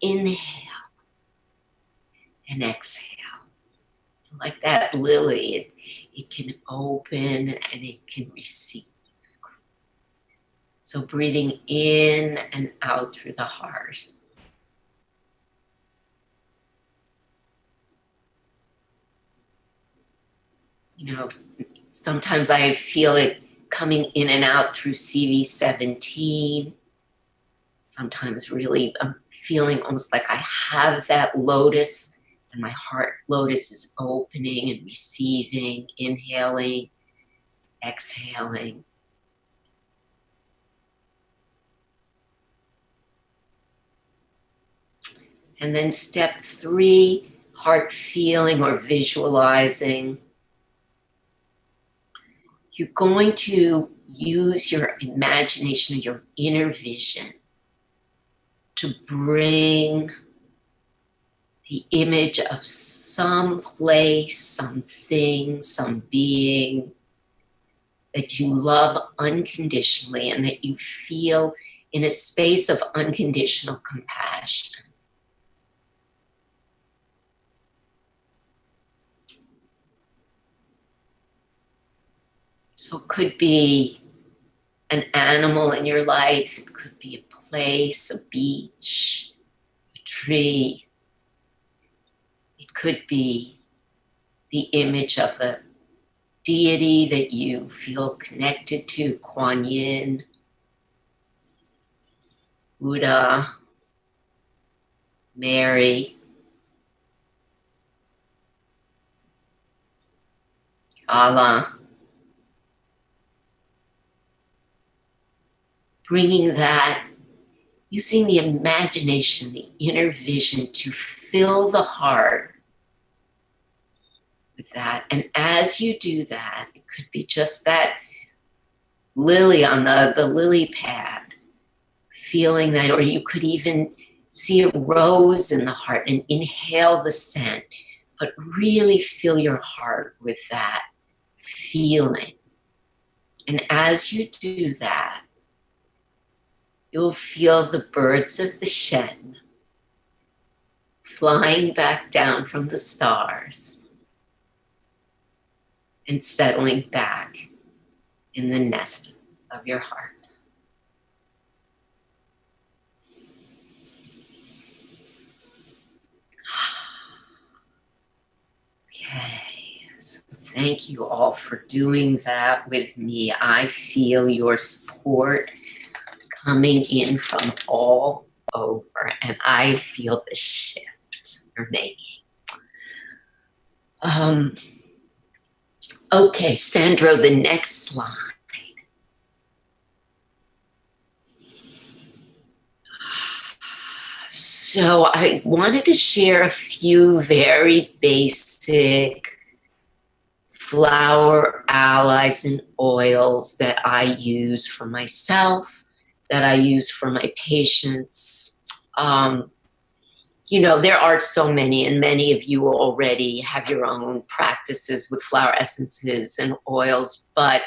inhale and exhale. Like that lily, it can open and it can receive. So breathing in and out through the heart. You know, sometimes I feel it coming in and out through CV17. Sometimes really I'm feeling almost like I have that lotus and my heart lotus is opening and receiving, inhaling, exhaling. And then step 3, heart feeling or visualizing. You're going to use your imagination, your inner vision, to bring the image of some place, something, some being that you love unconditionally and that you feel in a space of unconditional compassion. So it could be an animal in your life, it could be a place, a beach, a tree. It could be the image of a deity that you feel connected to, Kuan Yin, Buddha, Mary, Allah. Bringing that, using the imagination, the inner vision to fill the heart with that. And as you do that, it could be just that lily on the lily pad. feeling that, or you could even see a rose in the heart and inhale the scent, but really fill your heart with that feeling. And as you do that, you'll feel the birds of the Shen flying back down from the stars and settling back in the nest of your heart. Okay, so thank you all for doing that with me. I feel your support coming in from all over, and I feel the shift you're making. Okay, Sandro, the next slide. So I wanted to share a few very basic flower allies and oils that I use for myself, that I use for my patients. You know, there are so many, and many of you already have your own practices with flower essences and oils, but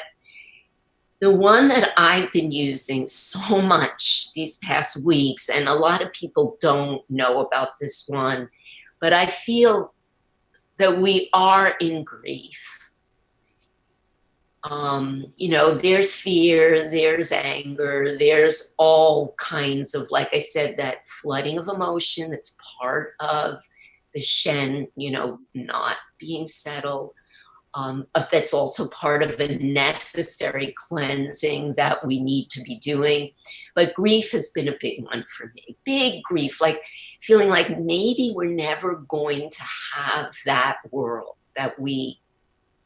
the one that I've been using so much these past weeks, and a lot of people don't know about this one, but I feel that we are in grief. You know, there's fear, there's anger, there's all kinds of, like I said, that flooding of emotion that's part of the Shen, you know, not being settled. That's also part of the necessary cleansing that we need to be doing. But grief has been a big one for me. Big grief, like feeling like maybe we're never going to have that world that we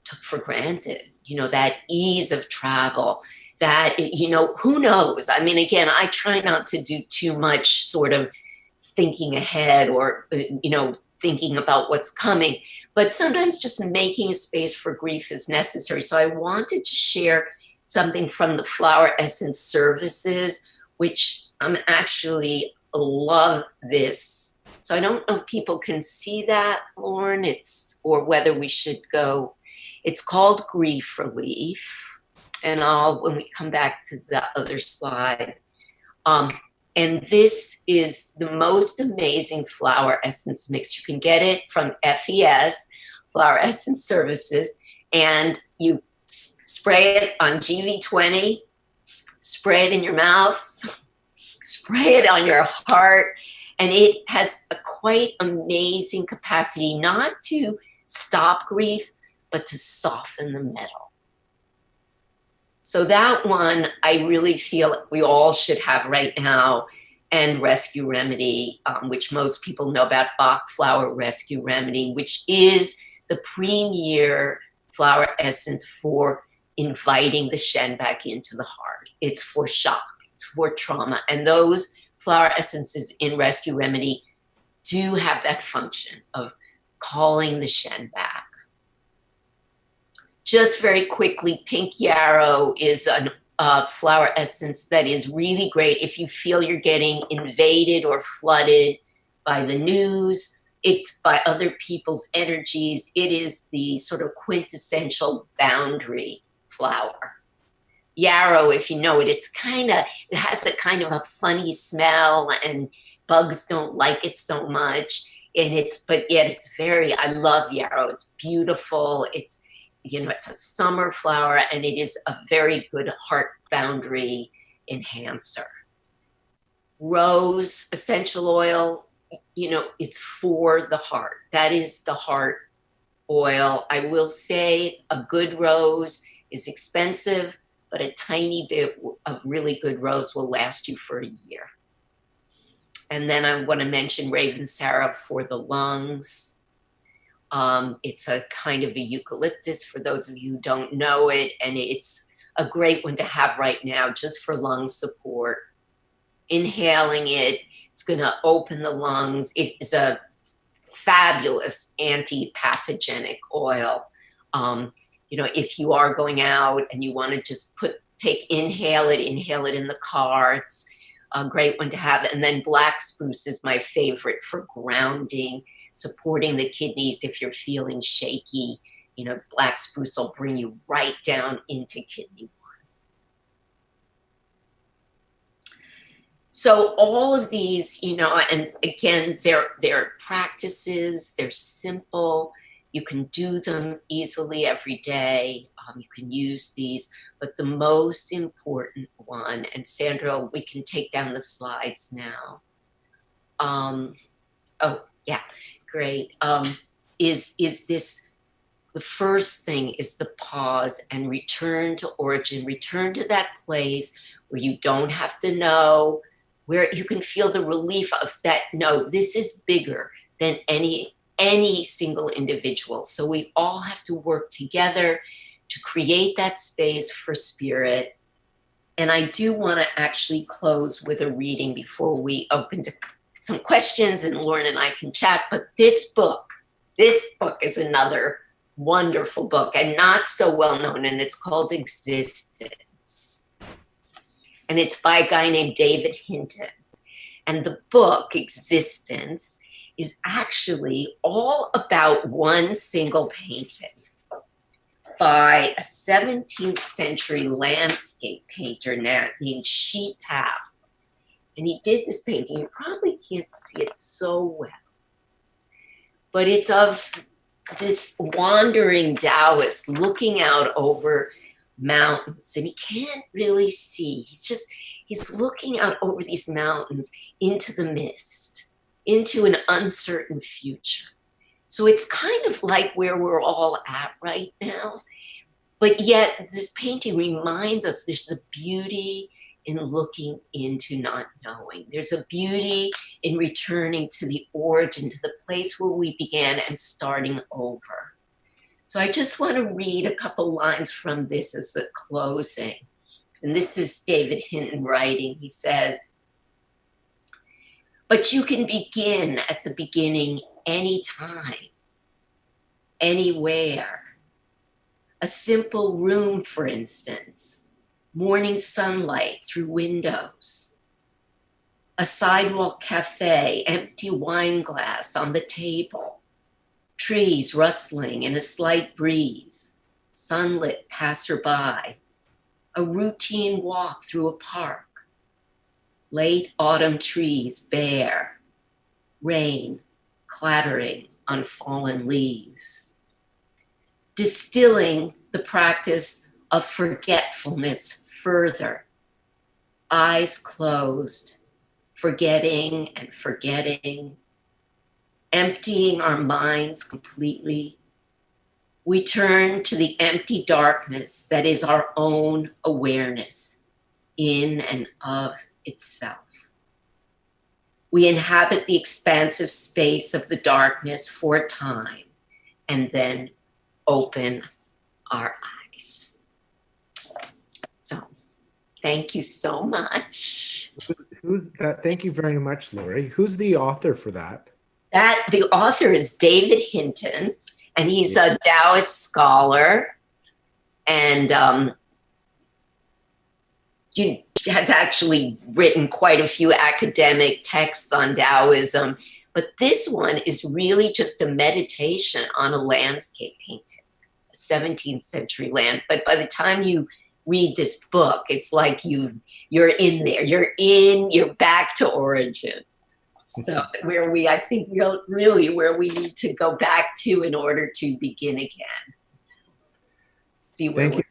took for granted, you know, that ease of travel, that, you know, who knows? I mean, again, I try not to do too much sort of thinking ahead or, you know, thinking about what's coming, but sometimes just making a space for grief is necessary. So I wanted to share something from the flower essence services, which I'm actually love this. So I don't know if people can see that, Lorne, or whether we should go. It's called Grief Relief. And when we come back to the other slide, and this is the most amazing flower essence mix. You can get it from FES, Flower Essence Services, and you spray it on GV20, spray it in your mouth, spray it on your heart, and it has a quite amazing capacity not to stop grief, but to soften the metal. So that one, I really feel we all should have right now, and Rescue Remedy, which most people know about, Bach Flower Rescue Remedy, which is the premier flower essence for inviting the Shen back into the heart. It's for shock, it's for trauma. And those flower essences in Rescue Remedy do have that function of calling the Shen back. Just very quickly, Pink Yarrow is a flower essence that is really great if you feel you're getting invaded or flooded by the news. It's by other people's energies. It is the sort of quintessential boundary flower. Yarrow, if you know it, it has a kind of a funny smell, and bugs don't like it so much. But yet it's I love yarrow. It's beautiful. It's, you know, it's a summer flower, and it is a very good heart boundary enhancer. Rose essential oil, you know, it's for the heart. That is the heart oil. I will say a good rose is expensive, but a tiny bit of really good rose will last you for a year. And then I want to mention Raven Sarah for the lungs. It's a kind of a eucalyptus for those of you who don't know it, and it's a great one to have right now just for lung support. Inhaling it, it's going to open the lungs. It is a fabulous anti-pathogenic oil. You know, if you are going out and you want to just inhale it in the car. It's a great one to have. And then black spruce is my favorite for grounding, supporting the kidneys if you're feeling shaky. You know, black spruce will bring you right down into kidney one. So all of these, you know, and again, they're practices, they're simple. You can do them easily every day. You can use these, but the most important one, and Sandra, we can take down the slides now. Oh, yeah, great. Is this, the first thing is the pause and return to origin, return to that place where you don't have to know, where you can feel the relief of that, no, this is bigger than any single individual. So we all have to work together to create that space for spirit. And I do want to actually close with a reading before we open to some questions and Lorne and I can chat. But this book is another wonderful book and not so well known, and it's called Existence. And it's by a guy named David Hinton. And the book, Existence, is actually all about one single painting by a 17th century landscape painter named Shi Tao. And he did this painting. You probably can't see it so well, but it's of this wandering Taoist looking out over mountains, and he can't really see. He's looking out over these mountains into the mist, into an uncertain future. So it's kind of like where we're all at right now. But yet this painting reminds us there's a beauty in looking into not knowing. There's a beauty in returning to the origin, to the place where we began and starting over. So I just want to read a couple lines from this as the closing. And this is David Hinton writing. He says, "But you can begin at the beginning anytime, anywhere. A simple room, for instance, morning sunlight through windows, a sidewalk cafe, empty wine glass on the table, trees rustling in a slight breeze, sunlit passerby, a routine walk through a park, late autumn trees bare, rain clattering on fallen leaves, distilling the practice of forgetfulness further, eyes closed, forgetting and forgetting, emptying our minds completely. We turn to the empty darkness that is our own awareness in and of itself. We inhabit the expansive space of the darkness for a time and then open our eyes." So, thank you so much. Thank you very much, Lorie. Who's the author for that? The author is David Hinton, and he's a Taoist scholar, and he has actually written quite a few academic texts on Taoism. But this one is really just a meditation on a landscape painting, a 17th century land. But by the time you read this book, it's like you're in there. You're back to origin. So I think really where we need to go back to in order to begin again. See where we're going.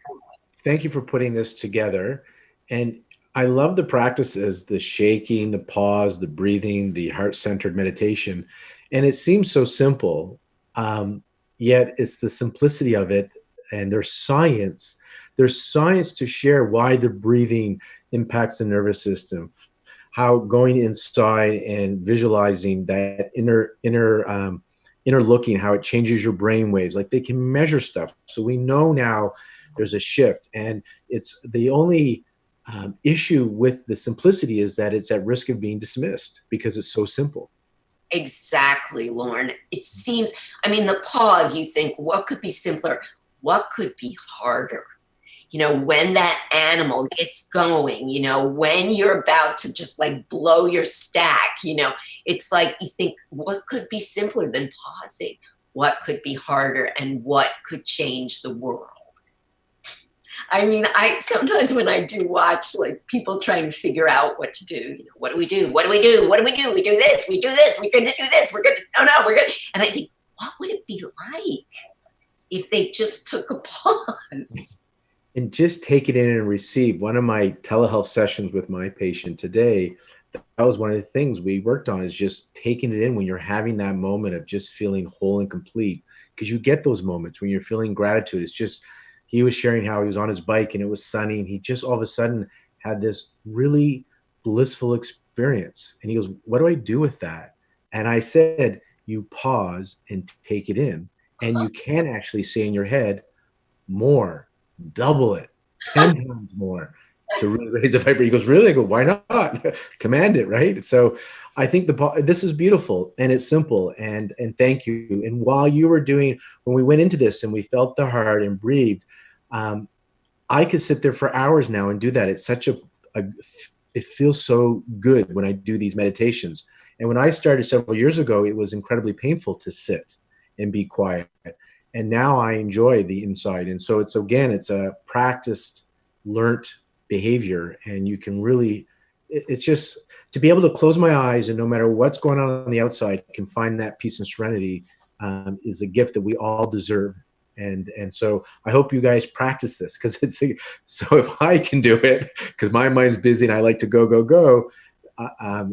Thank you for putting this together. And I love the practices, the shaking, the pause, the breathing, the heart-centered meditation. And it seems so simple, yet it's the simplicity of it. And there's science. There's science to share why the breathing impacts the nervous system, how going inside and visualizing that inner looking, how it changes your brain waves. Like they can measure stuff. So we know now there's a shift. And it's the only issue with the simplicity is that it's at risk of being dismissed because it's so simple. Exactly, Lorne. It seems, the pause, you think, what could be simpler? What could be harder? you know, when that animal gets going, you know, when you're about to just like blow your stack, you know, it's like you think, what could be simpler than pausing? What could be harder, and what could change the world? I mean, I sometimes when I do watch like people trying to figure out what to do, you know, what do we do? What do we do? What do we do? We do this, we do this, we're gonna do this, we're gonna, oh no, we're gonna, and I think, what would it be like if they just took a pause? And just take it in and receive. One of my telehealth sessions with my patient today, that was one of the things we worked on, is just taking it in when you're having that moment of just feeling whole and complete. Because you get those moments when you're feeling gratitude. It's just, he was sharing how he was on his bike and it was sunny, and he just all of a sudden had this really blissful experience. And he goes, what do I do with that? And I said, you pause and take it in. And you can actually say in your head, more, double it, 10 times more, to really raise the vibration. He goes, really? I go, why not? Command it, right? So I think this is beautiful, and it's simple, and thank you. And while you were doing, when we went into this and we felt the heart and breathed, I could sit there for hours now and do that. It's such it feels so good when I do these meditations. And when I started several years ago, it was incredibly painful to sit and be quiet. And now I enjoy the inside. And so it's a practiced, learnt behavior. And you can really, it's just to be able to close my eyes and no matter what's going on the outside, can find that peace and serenity, is a gift that we all deserve. And so I hope you guys practice this, because so if I can do it, because my mind's busy and I like to go,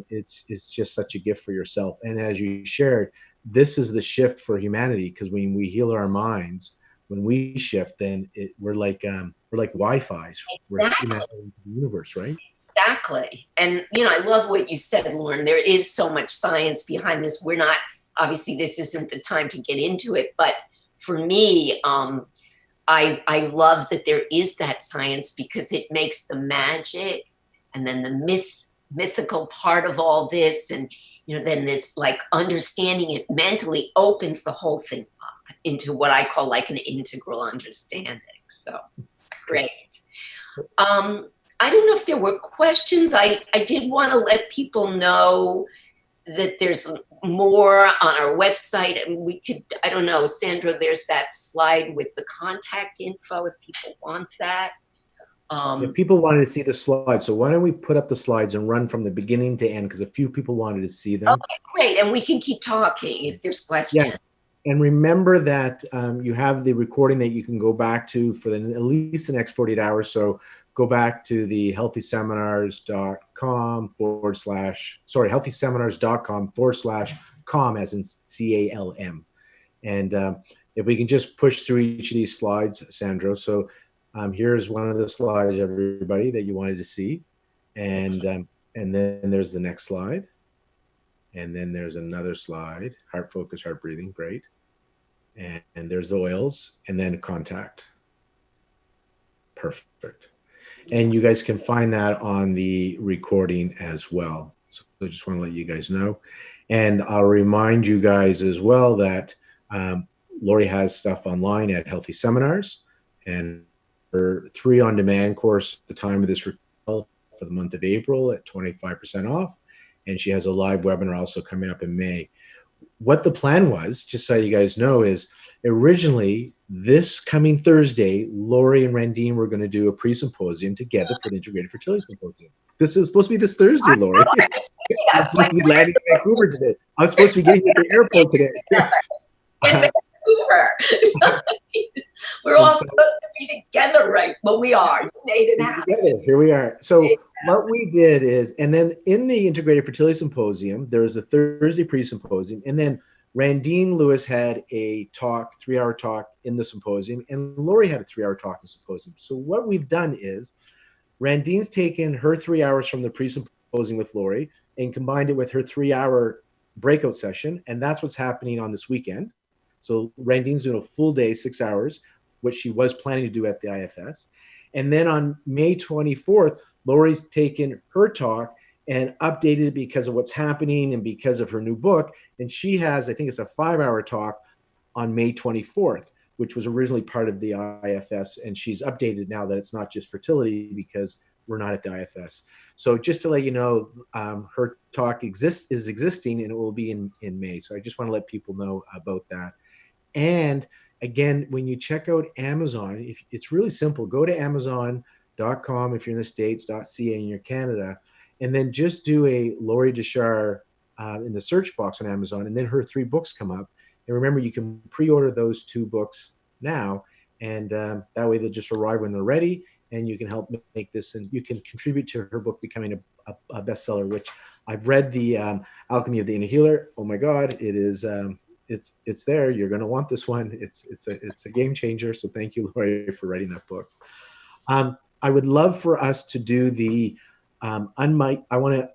it's just such a gift for yourself. And as you shared, this is the shift for humanity, because when we heal our minds, when we shift, then we're like Wi-Fi. Exactly. We're in the universe, right? Exactly. And, you know, I love what you said, Lorne. There is so much science behind this. We're not, obviously, this isn't the time to get into it. But for me, I love that there is that science, because it makes the magic and then the mythical part of all this, and you know, then this like understanding it mentally opens the whole thing up into what I call like an integral understanding. So great. I don't know if there were questions. I did want to let people know that there's more on our website, and we could, I don't know, Sandra, there's that slide with the contact info if people want that. Yeah, people wanted to see the slides, so why don't we put up the slides and run from the beginning to end, because a few people wanted to see them. Okay, great, and we can keep talking if there's questions. Yeah. And remember that you have the recording that you can go back to for at least the next 48 hours. So go back to the healthyseminars.com healthyseminars.com/com, as in CALM. And if we can just push through each of these slides, Sandro. So here's one of the slides, everybody, that you wanted to see. And then there's the next slide. And then there's another slide, heart focus, heart breathing, great. And there's the oils, and then contact. Perfect. And you guys can find that on the recording as well. So I just want to let you guys know. And I'll remind you guys as well that Lorie has stuff online at Healthy Seminars, and her 3 on-demand course at the time of this recording for the month of April at 25% off. And she has a live webinar also coming up in May. What the plan was, just so you guys know, is originally this coming Thursday, Lorie and Randine were going to do a pre-symposium together for the Integrated Fertility Symposium. This is supposed to be this Thursday, Lorie. I'm supposed to be landing in Vancouver today. I'm supposed to be getting to the airport today. In Vancouver. We're all supposed to be together, right? Well, we are. You made it happen. Together. Here we are. So what we did is, and then in the Integrated Fertility Symposium, there was a Thursday pre-symposium, and then Randine Lewis had a talk, 3-hour talk in the symposium, and Lorie had a 3-hour talk in the symposium. So what we've done is Randine's taken her 3 hours from the pre-symposium with Lorie and combined it with her 3-hour breakout session, and that's what's happening on this weekend. So Randine's doing a full day, 6 hours, which she was planning to do at the IFS. And then on May 24th, Lorie's taken her talk and updated it because of what's happening and because of her new book. And she has, I think it's a 5-hour talk on May 24th. which was originally part of the IFS, and she's updated now that it's not just fertility because we're not at the IFS. So just to let you know, her talk is existing, and it will be in May. So I just want to let people know about that. And again, when you check out Amazon, it's really simple. Go to Amazon.com if you're in the States, .ca and you're Canada, and then just do a Lorie Dechar in the search box on Amazon, and then her 3 books come up. And remember, you can pre-order those 2 books now, and that way they'll just arrive when they're ready, and you can help make this, and you can contribute to her book becoming a bestseller, which I've read, the Alchemy of the Inner Healer. Oh my God, it is... it's there. You're going to want this one. It's a game changer. So thank you, Lorie, for writing that book. I would love for us to do the unmic. I want to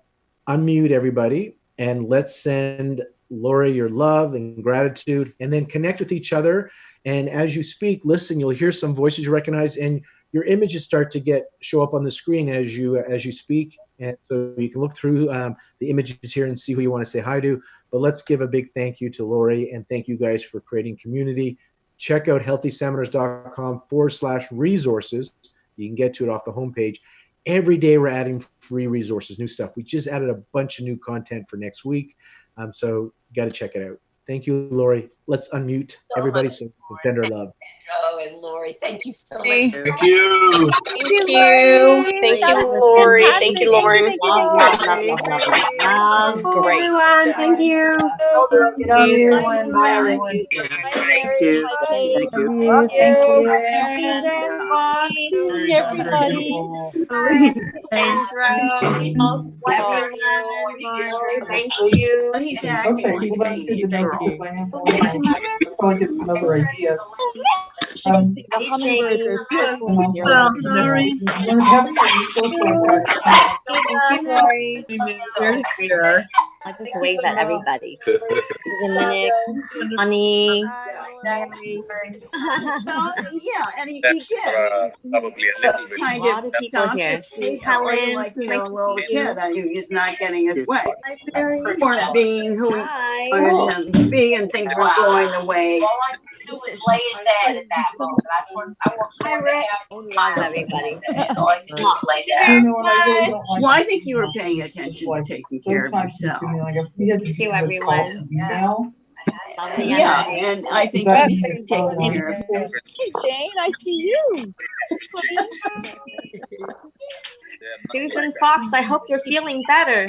unmute everybody, and let's send Lorie your love and gratitude, and then connect with each other. And as you speak, listen, you'll hear some voices you recognize, and your images start to show up on the screen as you speak. And so you can look through the images here and see who you want to say hi to. But let's give a big thank you to Lorie, and thank you guys for creating community. Check out healthyseminars.com/resources. You can get to it off the homepage. Every day we're adding free resources, new stuff. We just added a bunch of new content for next week. So you got to check it out. Thank you, Lorie. Let's unmute everybody so we can send our love. Oh, and Lorie, thank you so much. Thank you. Thank you. Thank you, Lorie. Thank you, Lorne. Love. Great. Everyone, thank you. Love you, everyone. Bye, everyone. Thank you. Thank you. Love you. Everybody. Thanks, Everyone. Thank you. He's acting. Okay, well, that's good to know because I feel like it's another idea. The hummingbirds are so cool. Having a resource like that. I just wave at everybody. Dominic, Honey, Mary. Yeah, and he That's did. probably a little bit. Kind A lot of of people stopped here. his feet, Helen, like, nice a to little see you. kid who's not getting his way. Mary. Or being who he Hi. wanted him to be, and things were going the way. All I could do was lay in bed at that moment. I worked Hi, 4.5 Rick. hours. Love everybody. All I could do was lay You down. know, and I really don't like. Well, I think you were paying attention to taking care of yourself. Like if we had to Thank you, do this call everyone. email, Lovely Yeah, energy. and I think that he's means taking care of it. Hey, Jane, I see you. Susan Fox, I hope you're feeling better.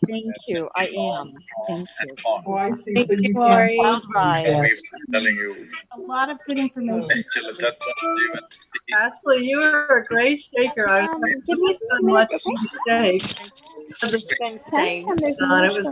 Thank you. I am. Thank you. Oh, I see. Thank So you, you Lori. can't. Bye. Telling you. A lot of good information. Ashley, you were a great shaker. I was Give me so much to say. Thanks, Jane. God, it was